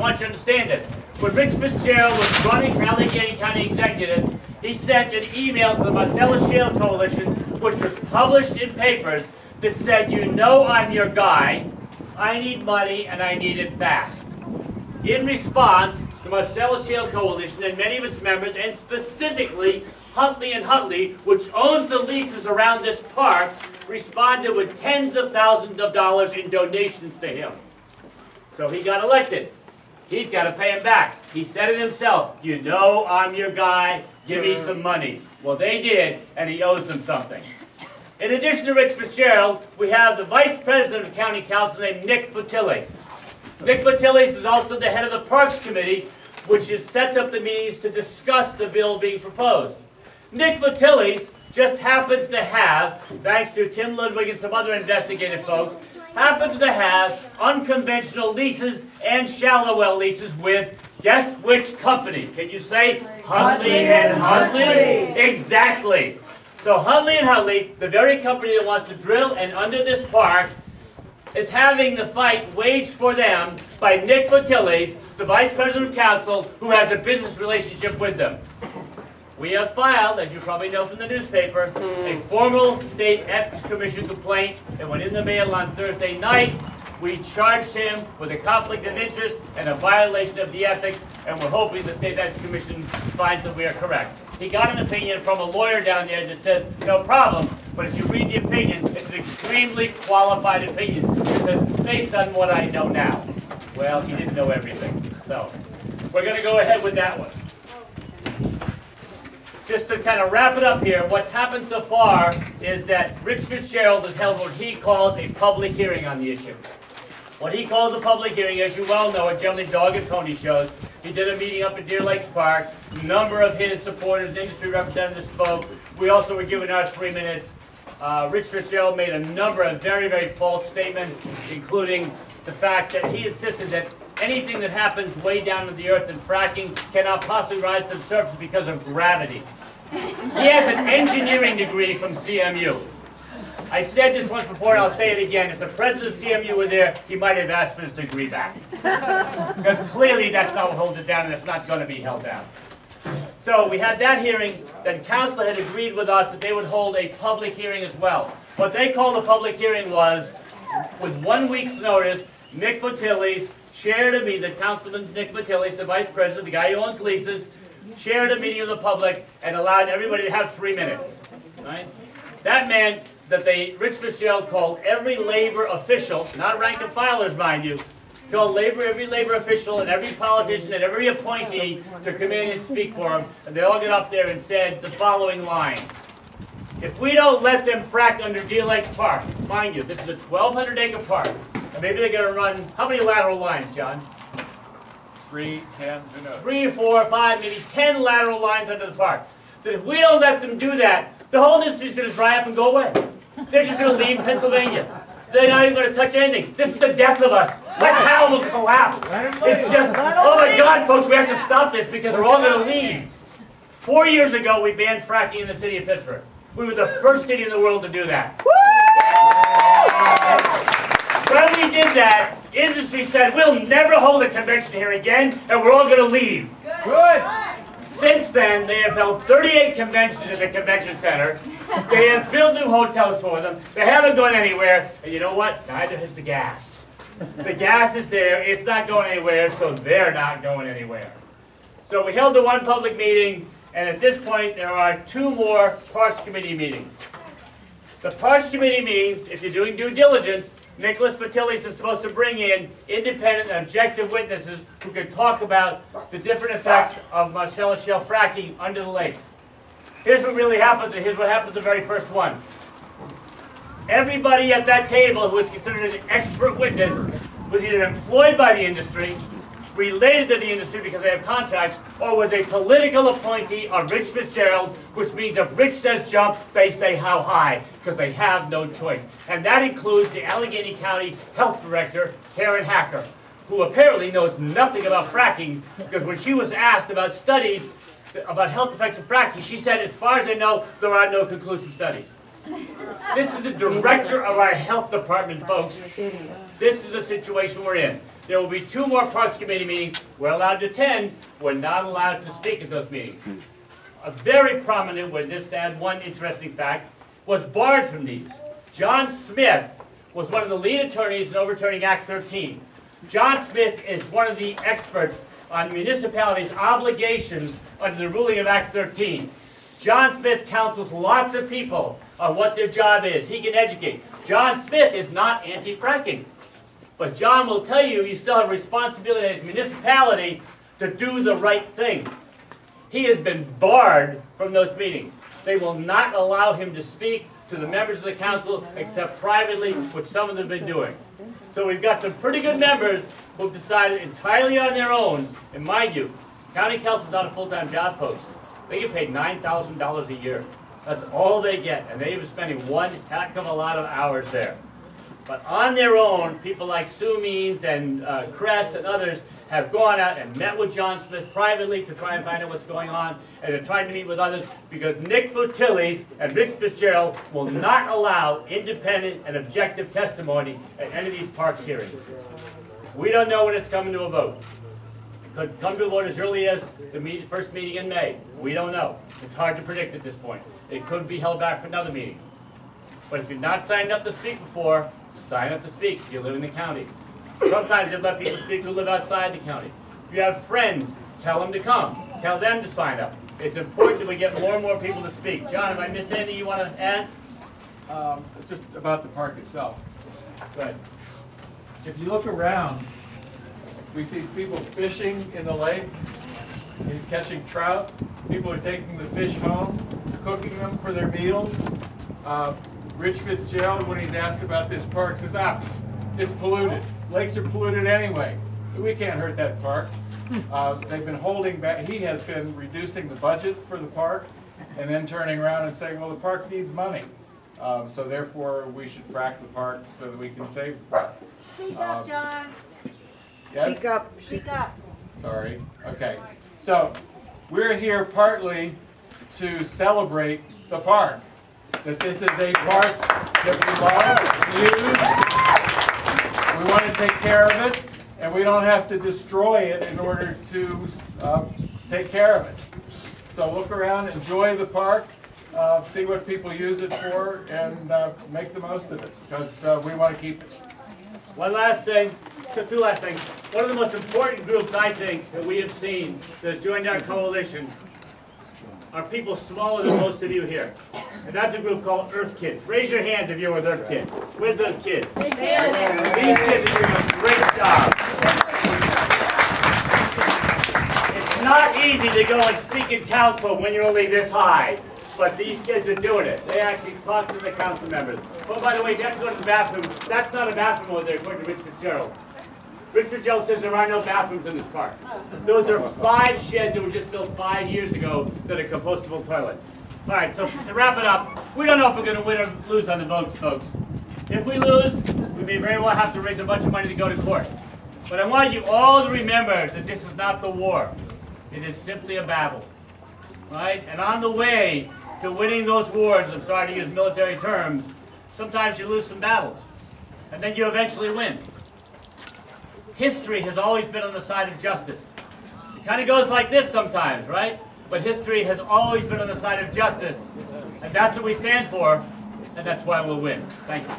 want you to understand this. When Rich Fitzgerald was running for Allegheny County Executive, he sent an email to the Marcellus Shale Coalition, which was published in papers, that said, you know I'm your guy, I need money, and I need it fast. In response, the Marcellus Shale Coalition and many of its members, and specifically Huntley and Huntley, which owns the leases around this park, responded with tens of thousands of dollars in donations to him. So he got elected. He's got to pay him back. He said it himself, you know I'm your guy, give me some money. Well, they did, and he owes them something. In addition to Rich Fitzgerald, we have the Vice President of County Council named Nick Fotiles. Nick Fotiles is also the head of the Parks Committee, which sets up the meetings to discuss the bill being proposed. Nick Fotiles just happens to have, thanks to Tim Ludwig and some other investigative folks, happens to have unconventional leases and shallow well leases with, guess which company? Can you say? Huntley and Huntley? Exactly. So Huntley and Huntley, the very company that wants to drill and under this park, is having the fight waged for them by Nick Fotiles, the Vice President of Council, who has a business relationship with them. We have filed, as you probably know from the newspaper, a formal State Ethics Commission complaint that went in the mail on Thursday night. We charged him with a conflict of interest and a violation of the ethics, and we're hoping the State Ethics Commission finds that we are correct. He got an opinion from a lawyer down there that says, no problem, but if you read the opinion, it's an extremely qualified opinion. It says, based on what I know now. Well, he didn't know everything. So, we're going to go ahead with that one. Just to kind of wrap it up here, what's happened so far is that Rich Fitzgerald has held what he calls a public hearing on the issue. What he calls a public hearing, as you well know, are generally dog and pony shows. He did a meeting up at Deer Lakes Park. A number of his supporters, industry representatives spoke. We also were given our 3 minutes. Rich Fitzgerald made a number of very, very false statements, including the fact that he insisted that anything that happens way down in the earth in fracking cannot possibly rise to the surface because of gravity. He has an engineering degree from CMU. I said this once before and I'll say it again. If the president of CMU were there, he might have asked for his degree back. Because clearly that's not what holds it down and it's not going to be held down. So we had that hearing, then council had agreed with us that they would hold a public hearing as well. What they called a public hearing was, with 1 week's notice, Nick Fotiles chaired a meeting, the councilman Nick Fotiles, the vice president, the guy who owns leases, chaired a meeting of the public and allowed everybody to have 3 minutes. Right? That meant that Rich Fitzgerald called every labor official, not rank and filers, mind you, called every labor official and every politician and every appointee to come in and speak for him. And they all got up there and said the following line. If we don't let them frack under Deer Lakes Park, mind you, this is a 1,200-acre park, and maybe they're going to run, how many lateral lines, John? 3, 10, who knows? 3, 4, 5, maybe 10 lateral lines under the park. That if we don't let them do that, the whole industry is going to dry up and go away. They're just going to leave Pennsylvania. They're not even going to touch anything. This is the death of us. Our town will collapse. It's just, oh my God, folks, we have to stop this because they're all going to leave. 4 years ago, we banned fracking in the city of Pittsburgh. We were the first city in the world to do that. When we did that, industry said, we'll never hold a convention here again, and we're all going to leave. Good. Since then, they have held 38 conventions at the convention center. They have built new hotels for them. They haven't gone anywhere. And you know what? Neither has the gas. The gas is there. It's not going anywhere, so they're not going anywhere. So we held the one public meeting, and at this point, there are 2 more Parks Committee meetings. The Parks Committee meetings, if you're doing due diligence, Nicholas Fotiles is supposed to bring in independent and objective witnesses who can talk about the different effects of Marcellus Shale fracking under the lakes. Here's what really happens, and here's what happened to the very first one. Everybody at that table who is considered an expert witness was either employed by the industry, related to the industry because they have contracts, or was a political appointee of Rich Fitzgerald, which means if Rich says jump, they say how high, because they have no choice. And that includes the Allegheny County Health Director, Karen Hacker, who apparently knows nothing about fracking, because when she was asked about studies about health effects of fracking, she said, as far as I know, there are no conclusive studies. This is the director of our health department, folks. This is the situation we're in. There will be 2 more Parks Committee meetings. We're allowed to attend. We're not allowed to speak at those meetings. A very prominent witness, to add one interesting fact, was barred from these. John Smith was one of the lead attorneys in overturning Act 13. John Smith is one of the experts on municipalities' obligations under the ruling of Act 13. John Smith counsels lots of people on what their job is. He can educate. John Smith is not anti-fracking. But John will tell you still have a responsibility as a municipality to do the right thing. He has been barred from those meetings. They will not allow him to speak to the members of the council except privately, which some of them have been doing. So we've got some pretty good members who've decided entirely on their own, and mind you, county council is not a full-time job, folks. They get paid $9,000 a year. That's all they get, and they've been spending one heck of a lot of hours there. But on their own, people like Sue Means and Cress and others have gone out and met with John Smith privately to try and find out what's going on, and they're trying to meet with others because Nick Futilis and Rich Fitzgerald will not allow independent and objective testimony at any of these parks hearings. We don't know when it's coming to a vote. It could come to a vote as early as the first meeting in May. We don't know. It's hard to predict at this point. It could be held back for another meeting. But if you're not signed up to speak before, sign up to speak if you live in the county. Sometimes they let people speak who live outside the county. If you have friends, tell them to come. Tell them to sign up. It's important that we get more and more people to speak. John, have I missed anything you want to add? Just about the park itself. Go ahead. If you look around, we see people fishing in the lake, and catching trout. People are taking the fish home, cooking them for their meals. Rich Fitzgerald, when he's asked about this park, says, it's polluted. Lakes are polluted anyway. We can't hurt that park. They've been holding back. He has been reducing the budget for the park and then turning around and saying, well, the park needs money. So therefore, we should frack the park so that we can save the park. Speak up, John. Yes? Speak up. Speak up. Sorry. Okay. So we're here partly to celebrate the park. That this is a park that we love, use. We want to take care of it, and we don't have to destroy it in order to take care of it. So look around, enjoy the park, see what people use it for, and make the most of it, because we want to keep it. One last thing, two last things. One of the most important groups, I think, that we have seen that has joined our coalition are people smaller than most of you here. And that's a group called Earth Kids. Raise your hands if you're with Earth Kids. Where's those kids? These kids are doing a great job. It's not easy to go and speak in council when you're only this high, but these kids are doing it. They actually talk to the council members. Oh, by the way, if you have to go to the bathroom, that's not a bathroom over there, according to Rich Fitzgerald. Rich Fitzgerald says there are no bathrooms in this park. Those are 5 sheds that were just built 5 years ago that are compostable toilets. All right, so to wrap it up, we don't know if we're going to win or lose on the votes, folks. If we lose, we may very well have to raise a bunch of money to go to court. But I want you all to remember that this is not the war. It is simply a battle. Right? And on the way to winning those wars, I'm sorry to use military terms, sometimes you lose some battles. And then you eventually win. History has always been on the side of justice. It kind of goes like this sometimes, right? But history has always been on the side of justice. And that's what we stand for, and that's why we'll win. Thank you.